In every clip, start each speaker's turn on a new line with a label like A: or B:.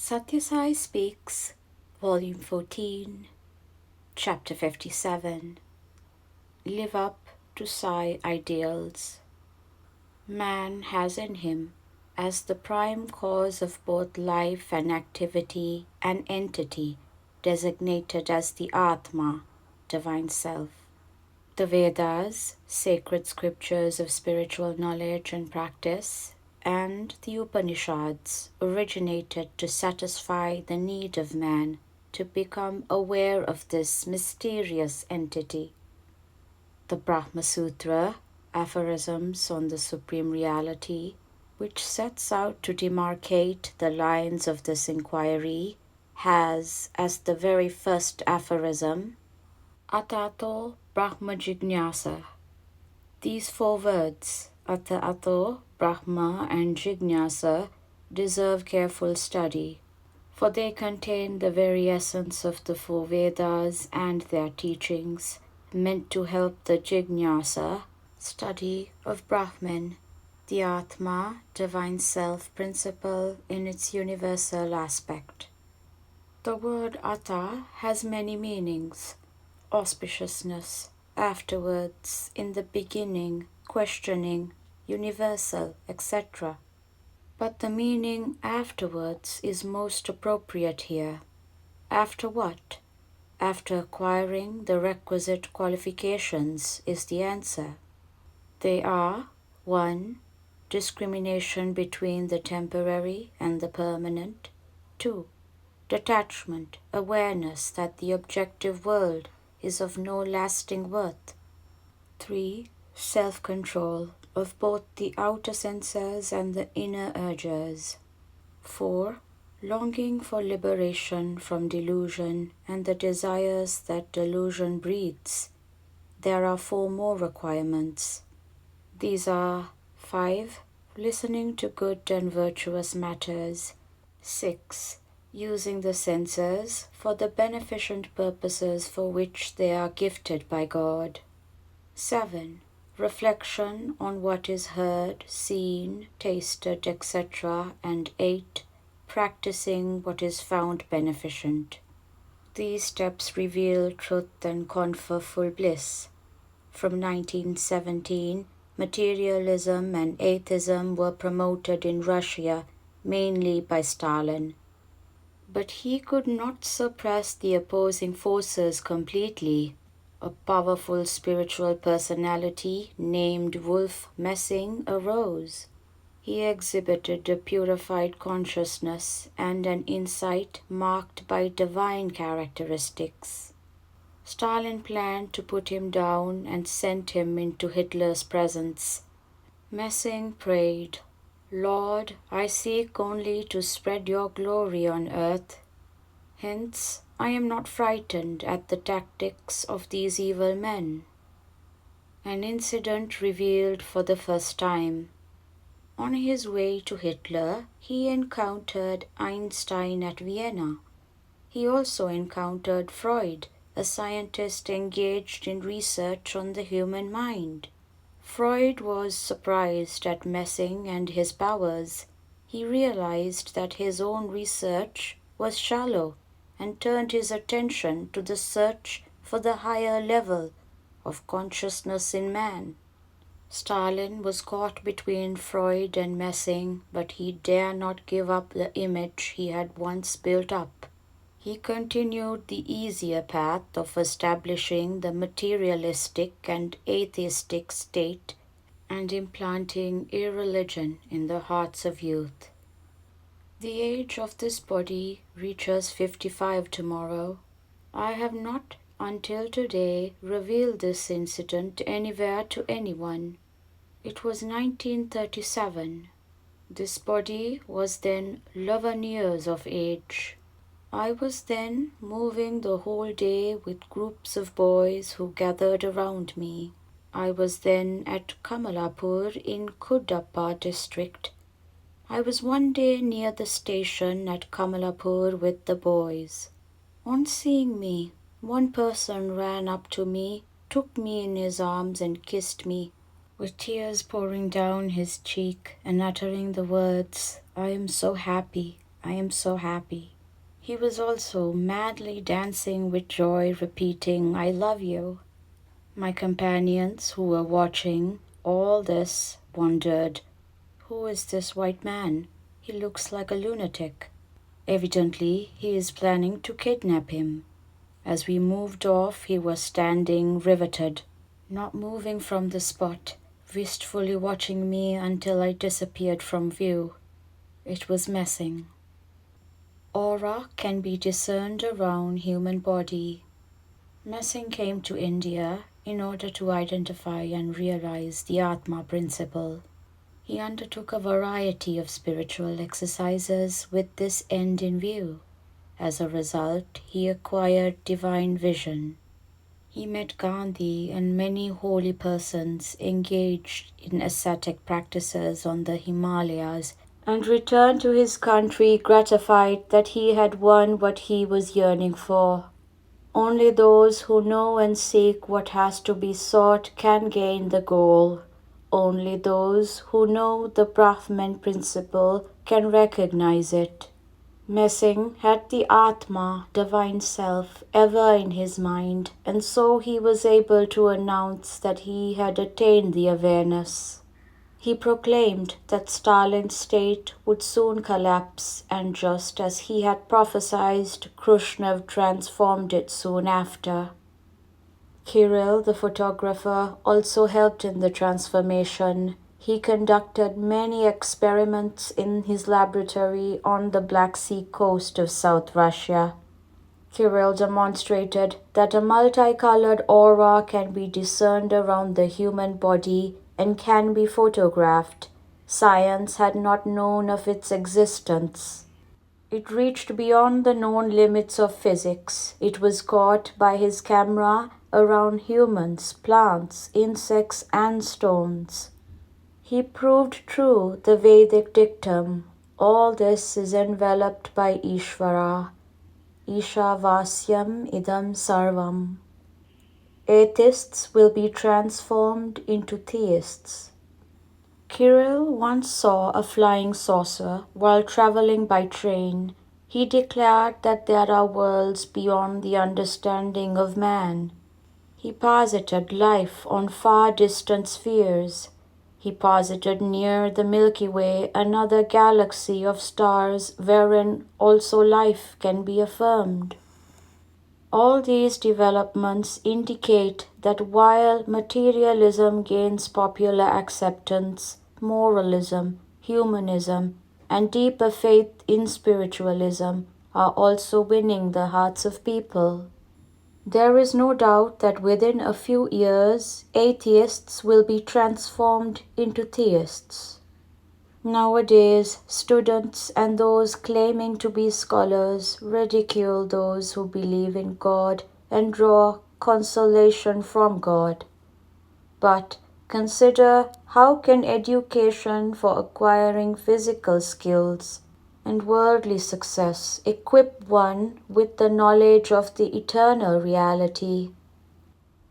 A: Sathya Sai Speaks, Volume 14, Chapter 57. Live up to Sai ideals. Man has in him, as the prime cause of both life and activity, an entity designated as the Atma, Divine Self. The Vedas, sacred scriptures of spiritual knowledge and practice, and the Upanishads originated to satisfy the need of man to become aware of this mysterious entity. The Brahma Sutra, aphorisms on the Supreme Reality, which sets out to demarcate the lines of this inquiry, has as the very first aphorism, Atato Brahma Jignasa. These four words, Atato, Brahma, and Jignasa, deserve careful study, for they contain the very essence of the four Vedas and their teachings, meant to help the Jignasa, study of Brahman, the Atma, Divine Self principle in its universal aspect. The word Ata has many meanings: auspiciousness, afterwards, in the beginning, questioning, universal, etc. But the meaning afterwards is most appropriate here. After what? After acquiring the requisite qualifications is the answer. They are 1. Discrimination between the temporary and the permanent. 2. Detachment, awareness that the objective world is of no lasting worth. 3. Self-control of both the outer senses and the inner urges. 4. Longing for liberation from delusion and the desires that delusion breeds. There are 4 more requirements. These are 5. Listening to good and virtuous matters. 6. Using the senses for the beneficent purposes for which they are gifted by God. 7. Reflection on what is heard, seen, tasted, etc. And 8. Practicing what is found beneficent. These steps reveal truth and confer full bliss. From 1917, materialism and atheism were promoted in Russia mainly by Stalin. But he could not suppress the opposing forces completely. A powerful spiritual personality named Wolf Messing arose. He exhibited a purified consciousness and an insight marked by divine characteristics. Stalin planned to put him down and sent him into Hitler's presence. Messing prayed, "Lord, I seek only to spread your glory on earth. Hence, I am not frightened at the tactics of these evil men." An incident revealed for the first time. On his way to Hitler, he encountered Einstein at Vienna. He also encountered Freud, a scientist engaged in research on the human mind. Freud was surprised at Messing and his powers. He realized that his own research was shallow and turned his attention to the search for the higher level of consciousness in man. Stalin was caught between Freud and Messing, but he dare not give up the image he had once built up. He continued the easier path of establishing the materialistic and atheistic state and implanting irreligion in the hearts of youth. The age of this body reaches 55 tomorrow. I have not until today revealed this incident anywhere to anyone. It was 1937. This body was then 11 years of age. I was then moving the whole day with groups of boys who gathered around me. I was then at Kamalapur in Kudappa district. I was one day near the station at Kamalapur with the boys. On seeing me, one person ran up to me, took me in his arms and kissed me, with tears pouring down his cheek and uttering the words, "I am so happy, I am so happy. He was also madly dancing with joy, repeating, I love you. My companions who were watching all this wondered, who is this white man? He looks like a lunatic. Evidently, he is planning to kidnap him. As we moved off, he was standing riveted, not moving from the spot, wistfully watching me until I disappeared from view. It was messing. Aura can be discerned around human body. Messing came to India in order to identify and realize the Atma principle. He undertook a variety of spiritual exercises with this end in view. As a result, he acquired divine vision. He met Gandhi and many holy persons engaged in ascetic practices on the Himalayas and returned to his country gratified that he had won what he was yearning for. Only those who know and seek what has to be sought can gain the goal. Only those who know the Brahman principle can recognize it. Messing had the Atma, divine self, ever in his mind, and so he was able to announce that he had attained the awareness. He proclaimed that Stalin's state would soon collapse, and just as he had prophesied, Khrushchev transformed it soon after. Kirill, the photographer, also helped in the transformation. He conducted many experiments in his laboratory on the Black Sea coast of South Russia. Kirill demonstrated that a multicolored aura can be discerned around the human body and can be photographed. Science had not known of its existence. It reached beyond the known limits of physics. It was caught by his camera around humans, plants, insects, and stones. He proved true the Vedic dictum, all this is enveloped by Ishvara. Ishavasyam idam sarvam. Atheists will be transformed into theists. Kirill once saw a flying saucer while traveling by train. He declared that there are worlds beyond the understanding of man. He posited life on far distant spheres. He posited near the Milky Way another galaxy of stars wherein also life can be affirmed. All these developments indicate that while materialism gains popular acceptance, moralism, humanism, and deeper faith in spiritualism are also winning the hearts of people. There is no doubt that within a few years, atheists will be transformed into theists. Nowadays, students and those claiming to be scholars ridicule those who believe in God and draw consolation from God. But consider how can education for acquiring physical skills and worldly success equip one with the knowledge of the eternal reality.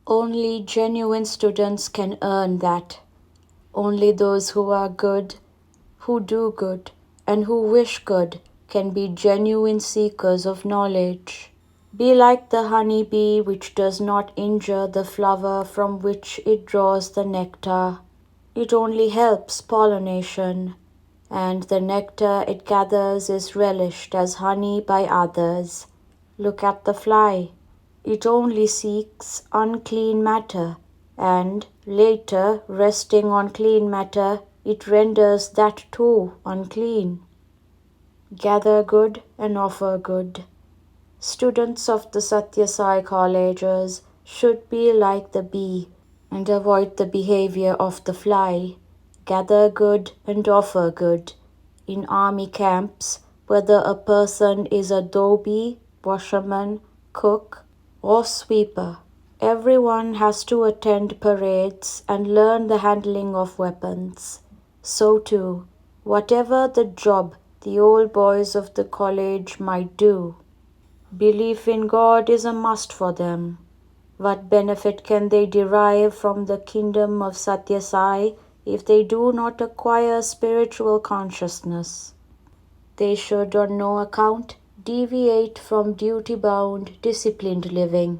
A: Only genuine students can earn that. Only those who are good, who do good, and who wish good can be genuine seekers of knowledge. Be like the honey bee which does not injure the flower from which it draws the nectar. It only helps pollination, and the nectar it gathers is relished as honey by others. Look at the fly. It only seeks unclean matter, and later, resting on clean matter, it renders that too unclean. Gather good and offer good. Students of the Sathya Sai colleges should be like the bee and avoid the behavior of the fly. Gather good and offer good. In army camps, whether a person is a dhobi, washerman, cook, or sweeper, everyone has to attend parades and learn the handling of weapons. So too, whatever the job the old boys of the college might do, belief in God is a must for them. What benefit can they derive from the kingdom of Sathya Sai if they do not acquire spiritual consciousness? They should on no account deviate from duty-bound, disciplined living.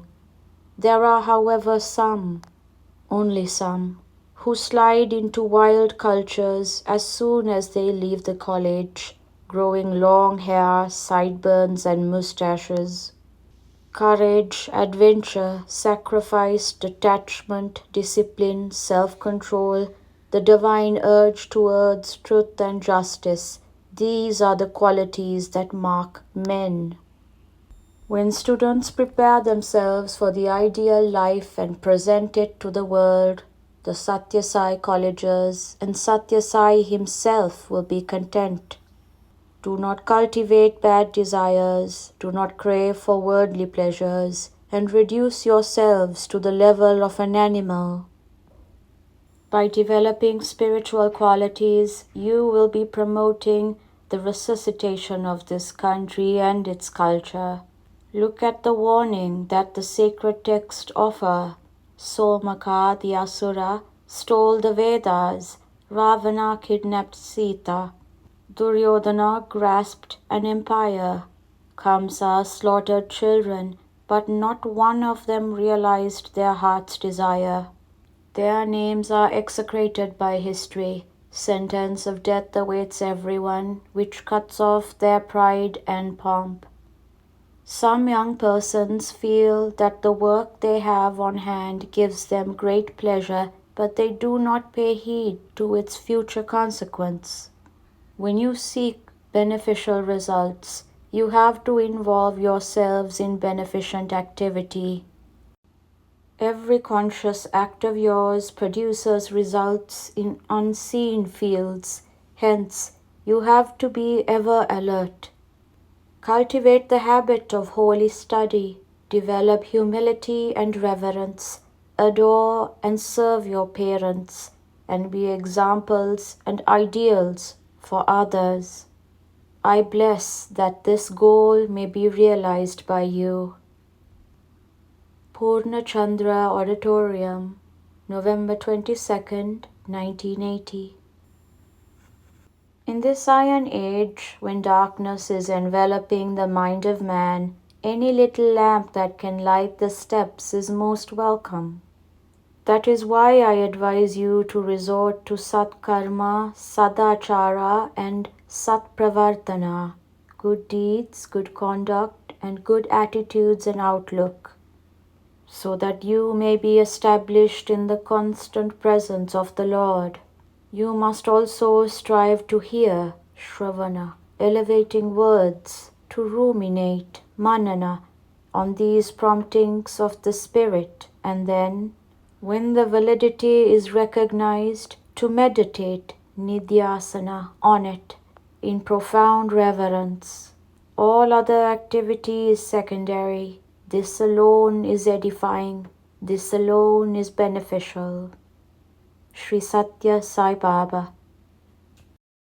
A: There are, however, some, only some, who slide into wild cultures as soon as they leave the college, growing long hair, sideburns, and mustaches. Courage, adventure, sacrifice, detachment, discipline, self-control, the divine urge towards truth and justice, these are the qualities that mark men. When students prepare themselves for the ideal life and present it to the world, the Sathya Sai colleges and Sathya Sai himself will be content. Do not cultivate bad desires, do not crave for worldly pleasures, and reduce yourselves to the level of an animal. By developing spiritual qualities, you will be promoting the resuscitation of this country and its culture. Look at the warning that the sacred texts offer. Somaka, the Asura, stole the Vedas. Ravana kidnapped Sita. Duryodhana grasped an empire. Kamsa slaughtered children, but not one of them realized their heart's desire. Their names are execrated by history. Sentence of death awaits everyone, which cuts off their pride and pomp. Some young persons feel that the work they have on hand gives them great pleasure, but they do not pay heed to its future consequence. When you seek beneficial results, you have to involve yourselves in beneficent activity. Every conscious act of yours produces results in unseen fields. Hence, you have to be ever alert. Cultivate the habit of holy study. Develop humility and reverence. Adore and serve your parents, and be examples and ideals for others. I bless that this goal may be realized by you. Purna Chandra Auditorium, November 22nd, 1980. In this iron age, when darkness is enveloping the mind of man, any little lamp that can light the steps is most welcome. That is why I advise you to resort to Satkarma, Sadachara, and Satpravartana, good deeds, good conduct, and good attitudes and outlook, so that you may be established in the constant presence of the Lord. You must also strive to hear, Shravana, elevating words, to ruminate, Manana, on these promptings of the Spirit, and then, when the validity is recognized, to meditate, Nidhyasana, on it, in profound reverence. All other activity is secondary. This alone is edifying. This alone is beneficial. Sri Sathya Sai Baba.